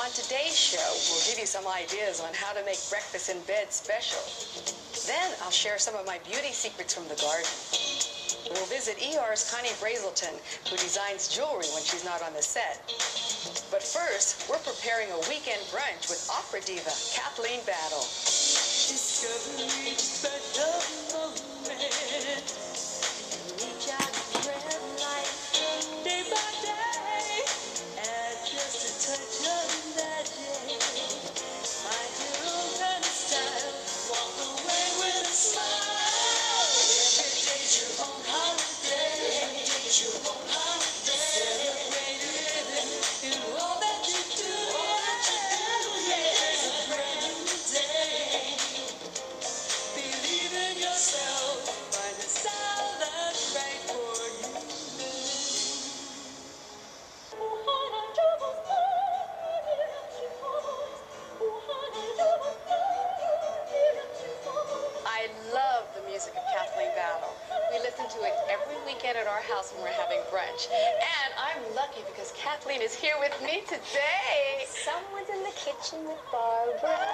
On today's show, we'll give you some ideas on how to make breakfast in bed special. Then I'll share some of my beauty secrets from the garden. We'll visit ER's Connie Brazelton, who designs jewelry when she's not on the set. But first, we're preparing a weekend brunch with opera diva Kathleen Battle. Discovery special moment. Reach out and grab life day by day. Add just a touch of magic. Find your own kind of style. Walk away with a smile. Every day's your own holiday. Every day's your own holiday. Celebrate living in all that you do. All that you do, yeah. It's a brand new day. Believe in yourself. Find a style that's right for you. I love the music of Kathleen Battle. We listen to it every weekend at our house when we're having brunch. And I'm lucky because Kathleen is here with me today. Someone's in the kitchen with Barbara.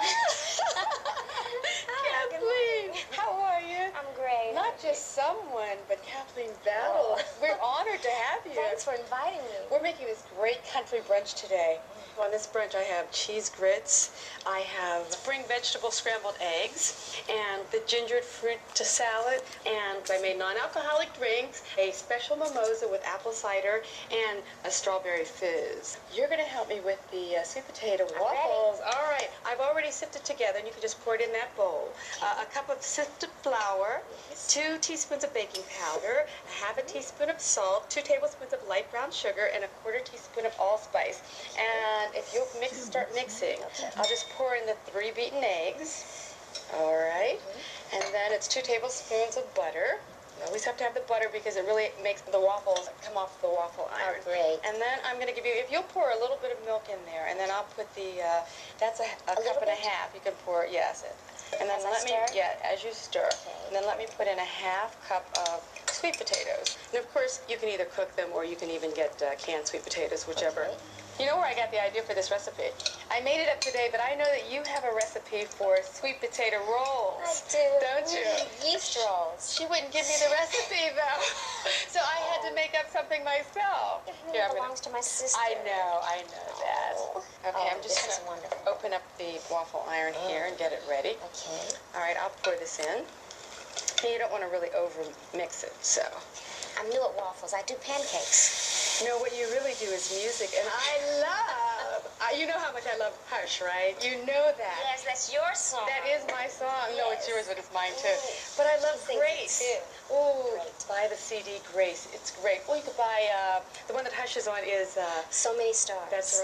Kathleen, how are you? I'm great. Not just someone, but Kathleen Battle. We're honored to have you. Thanks for inviting me. We're making this great country brunch today. On this brunch, I have cheese grits, I have spring vegetable scrambled eggs, and the gingered fruit to salad, and I made non-alcoholic drinks, a special mimosa with apple cider, and a strawberry fizz. You're going to help me with the sweet potato waffles. All right. I've already sifted together, and you can just pour it in that bowl. A cup of sifted flour, 2 teaspoons of baking powder, a half a teaspoon of salt, 2 tablespoons of light brown sugar, and a 1/4 teaspoon of allspice. And if you'll start mixing, I'll just pour in the 3 beaten eggs. All right. And then it's 2 tablespoons of butter. You always have to have the butter because it really makes the waffles come off the waffle iron. Oh, great. And then I'm going to give you, if you'll pour a little bit of milk in there, and then I'll put the, that's a cup and a half. You can pour, yes. And then as as you stir. Okay. And then let me put in a half cup of sweet potatoes. And of course, you can either cook them or you can even get canned sweet potatoes, whichever. Okay. You know where I got the idea for this recipe? I made it up today, but I know that you have a recipe for sweet potato rolls. I do. Don't you? Yeast rolls. She wouldn't give me the recipe, though. So I had to make up something myself. It really belongs to my sister. I know that. Okay, I'm just this is going to wonderful. open up the waffle iron here and get it ready. Okay. All right, I'll pour this in. You don't want to really over mix it, so. I'm new at waffles. I do pancakes. No, what you really do is music, and you know how much I love Hush, right? You know that. Yes, that's your song. That is my song. No, it's yours, but it's mine too. Mm. But I love She sings it Grace. too. Oh, Great. buy the CD Grace. It's great. Well, you could buy, the one that Hush is on is, So Many Stars. that's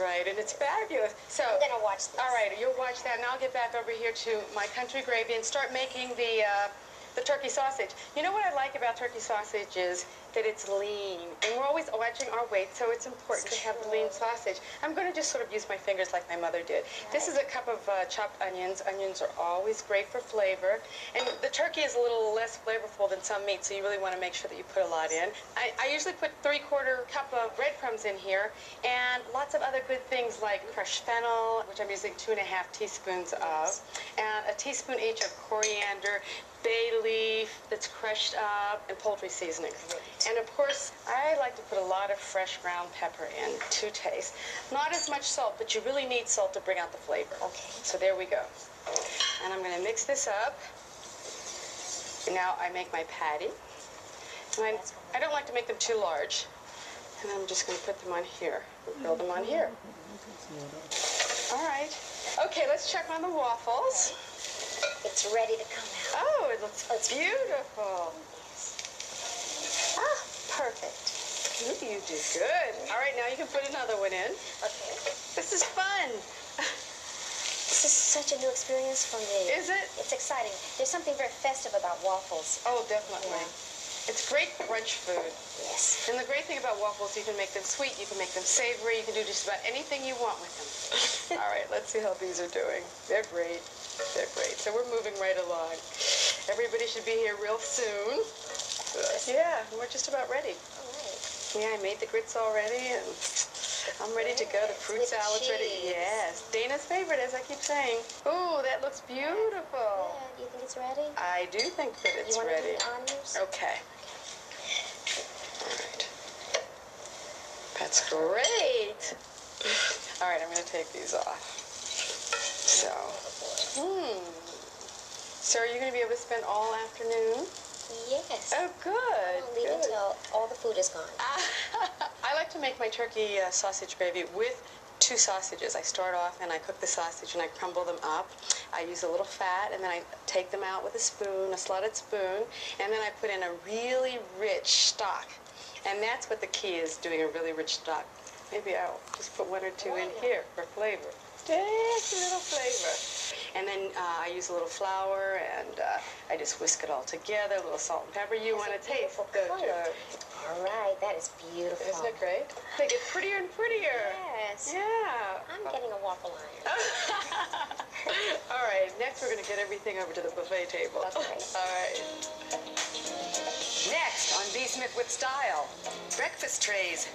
right, and it's fabulous. So, I'm going to watch this. all right, you'll watch that, and I'll get back over here to my country gravy and start making the turkey sausage. You know what I like about turkey sausage is that it's lean, and we're always watching our weight, so it's important to have lean sausage. I'm going to just sort of use my fingers like my mother did. This is a cup of chopped onions. Onions are always great for flavor, and the turkey is a little less flavorful than some meat, so you really want to make sure that you put a lot in. I usually put 3/4 cup of breadcrumbs in here, and lots of other good things like crushed fennel, which I'm using 2½ teaspoons of, and a teaspoon each of coriander, bay leaf that's crushed up, and poultry seasoning. And of course, I like to put a lot of fresh ground pepper in to taste. Not as much salt, but you really need salt to bring out the flavor. Okay. So there we go. And I'm going to mix this up. Now I make my patty. And I don't like to make them too large. And I'm just going to put them on here. Build them on here. All right. Okay, let's check on the waffles. It's ready to come out. Oh, it looks beautiful. Ah, perfect. Ooh, you do good. All right, now you can put another one in. Okay. This is fun. This is such a new experience for me. Is it? It's exciting. There's something very festive about waffles. Oh, definitely. Yeah. It's great brunch food. Yes. And the great thing about waffles, you can make them sweet, you can make them savory, you can do just about anything you want with them. All right, let's see how these are doing. They're great. They're great. So we're moving right along. Everybody should be here real soon. Yeah, we're just about ready. All right. Yeah, I made the grits already, and I'm ready to go. The fruit with salad's ready. cheese. Yes. Dana's favorite, as I keep saying. Ooh, that looks beautiful. Yeah, do you think it's ready? I do think that it's you want ready. to do the honors? Okay. All right. That's great. All right, I'm going to take these off. So, So are you going to be able to spend all afternoon? Yes. Oh, good. I'll leave until all the food is gone. I like to make my turkey sausage gravy with 2 sausages. I start off and I cook the sausage and I crumble them up. I use a little fat and then I take them out with a spoon, a slotted spoon, and then I put in a really rich stock. And that's what the key is, doing a really rich stock. Maybe I'll just put 1 or 2 in here for flavor. Just a little flavor. And then I use a little flour and I just whisk it all together, a little salt and pepper. You want to taste, don't you? All right, that is beautiful. Isn't it great? They get prettier and prettier. Yes. Yeah. I'm getting a waffle iron. All right, next we're going to get everything over to the buffet table. Okay. All right. Next on Be Smith with Style, breakfast trays.